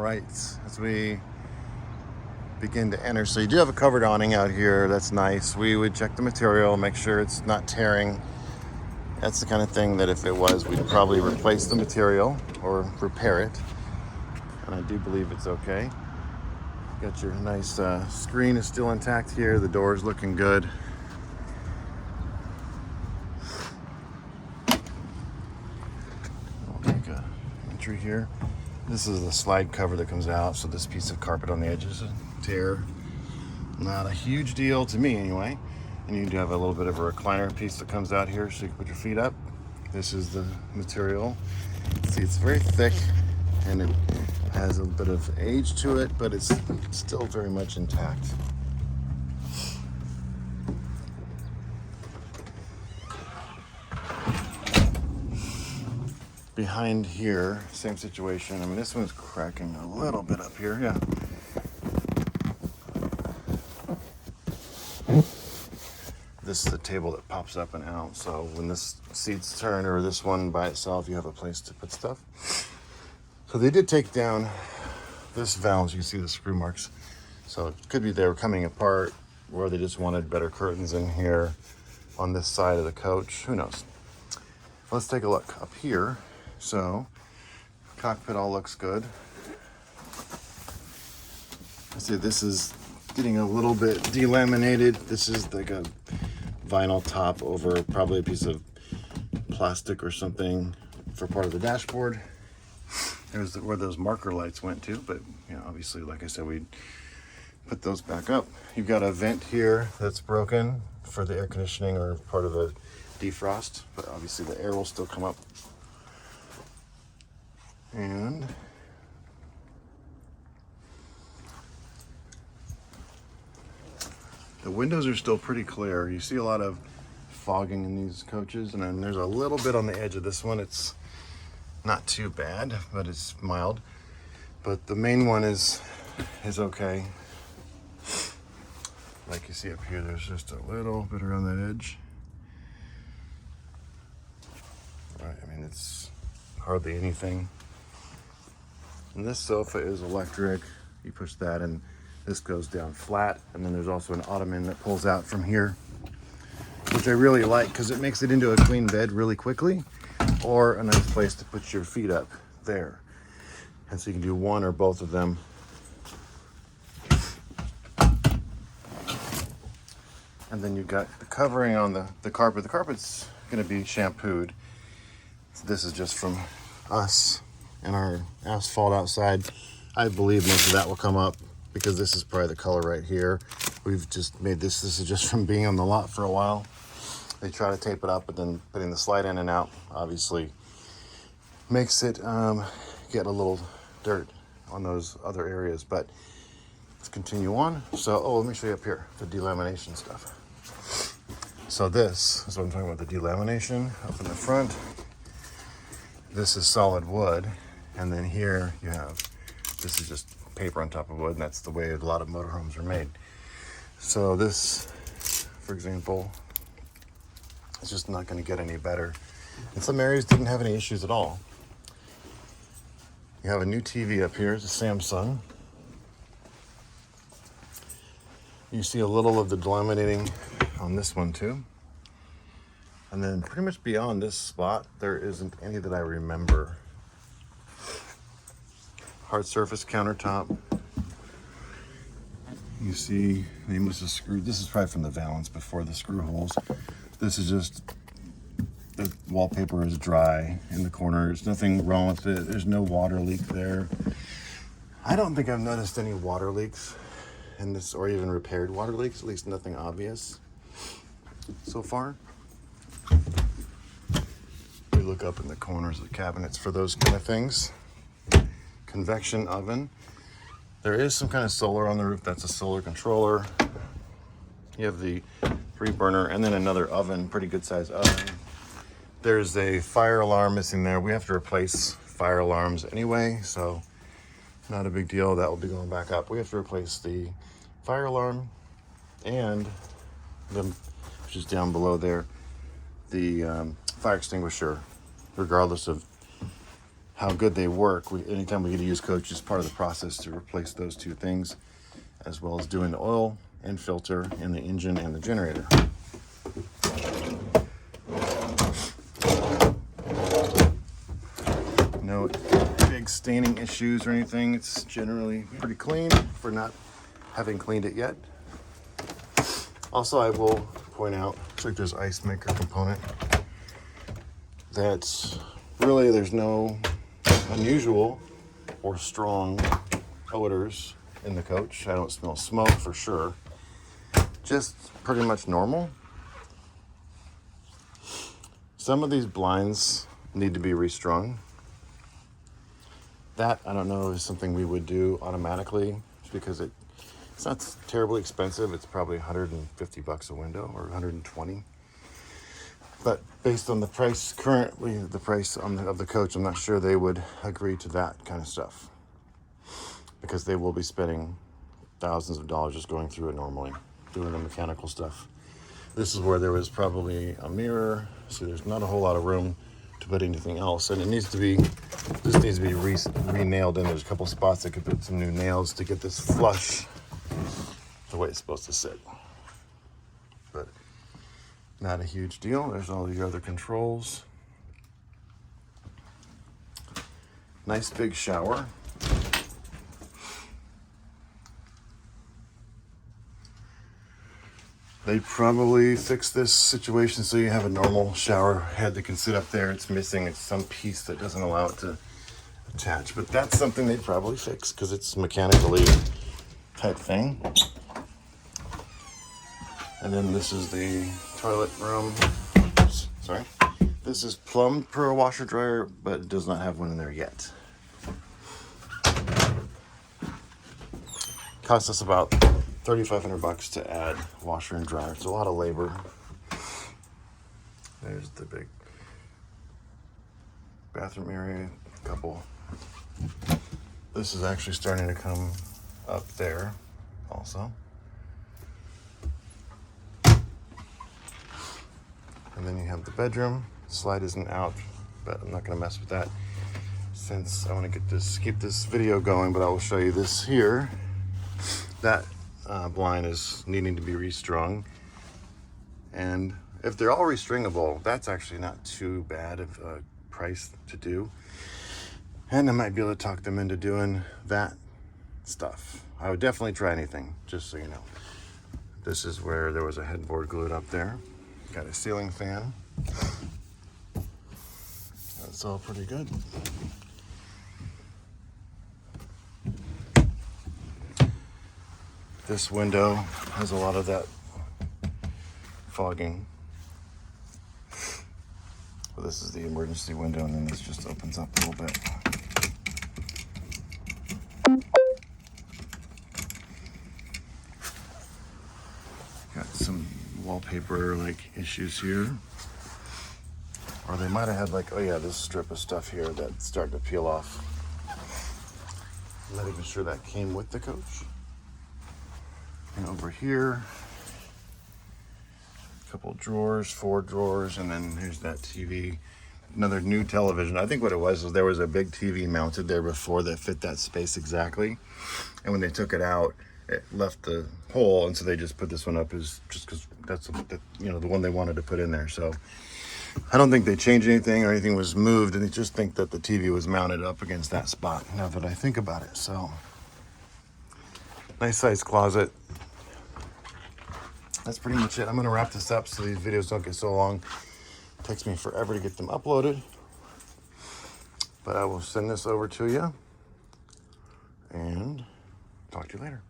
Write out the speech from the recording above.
right, as we begin to enter, so you do have a covered awning out here. That's nice. We would check the material, make sure it's not tearing. That's the kind of thing that if it was, we'd probably replace the material or repair it. And I do believe it's okay. Got your nice screen is still intact here. The door's looking good. I'll make a entry here. This is the slide cover that comes out, so this piece of carpet on the edge is a tear. Not a huge deal to me anyway. And you do have a little bit of a recliner piece that comes out here so you can put your feet up. This is the material. See, it's very thick and it has a bit of age to it, but it's still very much intact. Behind here, same situation. I mean, this one's cracking a little bit up here, yeah. This is the table that pops up and out, so when this seat's turned or this one by itself, you have a place to put stuff. So they did take down this valve, you can see the screw marks. So it could be they were coming apart or they just wanted better curtains in here on this side of the coach, who knows. Let's take a look up here. So cockpit all looks good. I see this is getting a little bit delaminated. This is like a vinyl top over probably a piece of plastic or something for part of the dashboard. There's where those marker lights went to, but you know, obviously, like I said, we put those back up. You've got a vent here that's broken for the air conditioning or part of a defrost, but obviously the air will still come up. And the windows are still pretty clear. You see a lot of fogging in these coaches, and then there's a little bit on the edge of this one. It's not too bad, but it's mild. But the main one is okay. Like you see up here, there's just a little bit around that edge. Right, I mean, it's hardly anything. And this sofa is electric. You push that and this goes down flat, and then there's also an ottoman that pulls out from here, which I really like because it makes it into a clean bed really quickly, or a nice place to put your feet up there. And so you can do one or both of them. And then you've got the covering on the carpet. The carpet's gonna be shampooed. So this is just from us and our asphalt outside. I believe most of that will come up, because this is probably the color right here. We've just made this is just from being on the lot for a while. They try to tape it up, but then putting the slide in and out obviously makes it get a little dirt on those other areas. But let's continue on. So, let me show you up here, the delamination stuff. So this is what I'm talking about, the delamination up in the front. This is solid wood, and then here you have, this is just paper on top of wood, and that's the way a lot of motorhomes are made. So this, for example, is just not going to get any better. And some areas didn't have any issues at all. You have a new TV up here, it's a Samsung. You see a little of the delaminating on this one too. And then pretty much beyond this spot, there isn't any that I remember. Hard surface countertop. You see, they must have screwed, this is probably from the valance before the screw holes. This is just, the wallpaper is dry in the corners. Nothing wrong with it. There's no water leak there. I don't think I've noticed any water leaks in this, or even repaired water leaks, at least nothing obvious so far. We look up in the corners of the cabinets for those kind of things. Convection oven. There is some kind of solar on the roof. That's a solar controller. You have the 3-burner and then another oven, pretty good size oven. There's a fire alarm missing there. We have to replace fire alarms anyway, so not a big deal. That will be going back up. We have to replace the fire alarm and the, which is down below there, the fire extinguisher, regardless of how good they work. Anytime we get a used coach, it's part of the process to replace those two things, as well as doing the oil and filter in the engine and the generator. No big staining issues or anything. It's generally pretty clean for not having cleaned it yet. Also, I will point out, looks like there's ice maker component. That's really, there's no unusual or strong odors in the coach. I don't smell smoke for sure. Just pretty much normal. Some of these blinds need to be restrung. That, I don't know, is something we would do automatically because it's not terribly expensive. It's probably $150 a window or 120. But based on the price currently, the price of the coach, I'm not sure they would agree to that kind of stuff, because they will be spending thousands of dollars just going through it normally, doing the mechanical stuff. This is where there was probably a mirror, so there's not a whole lot of room to put anything else, and this needs to be re-nailed in. There's a couple spots that could put some new nails to get this flush the way it's supposed to sit. But not a huge deal. There's all the other controls. Nice big shower. They probably fixed this situation so you have a normal shower head that can sit up there. It's missing. It's some piece that doesn't allow it to attach. But that's something they'd probably fix because it's mechanically type thing. And then this is the toilet room. Oops, sorry. This is plumbed per a washer dryer, but it does not have one in there yet. Cost us about $3,500 to add washer and dryer. It's a lot of labor. There's the big bathroom area, couple. This is actually starting to come up there also. And then you have the bedroom. The slide isn't out, but I'm not gonna mess with that since I wanna keep this video going, but I will show you this here. That blind is needing to be restrung. And if they're all restringable, that's actually not too bad of a price to do. And I might be able to talk them into doing that stuff. I would definitely try anything, just so you know. This is where there was a headboard glued up there. Got a ceiling fan. That's all pretty good. This window has a lot of that fogging. Well, this is the emergency window, and then this just opens up a little bit. Got some wallpaper like issues here. Or they might have had like, oh yeah, this strip of stuff here that's starting to peel off. I'm not even sure that came with the coach. And over here, a couple drawers, 4 drawers, and then here's that TV. Another new television. I think what it was there was a big TV mounted there before that fit that space exactly. And when they took it out, it left the hole, and so they just put this one up as just because that's the one they wanted to put in there. So I don't think they changed anything or anything was moved, and they just think that the TV was mounted up against that spot, now that I think about it. So nice size closet. That's pretty much it. I'm gonna wrap this up so these videos don't get so long. It takes me forever to get them uploaded, but I will send this over to you and talk to you later.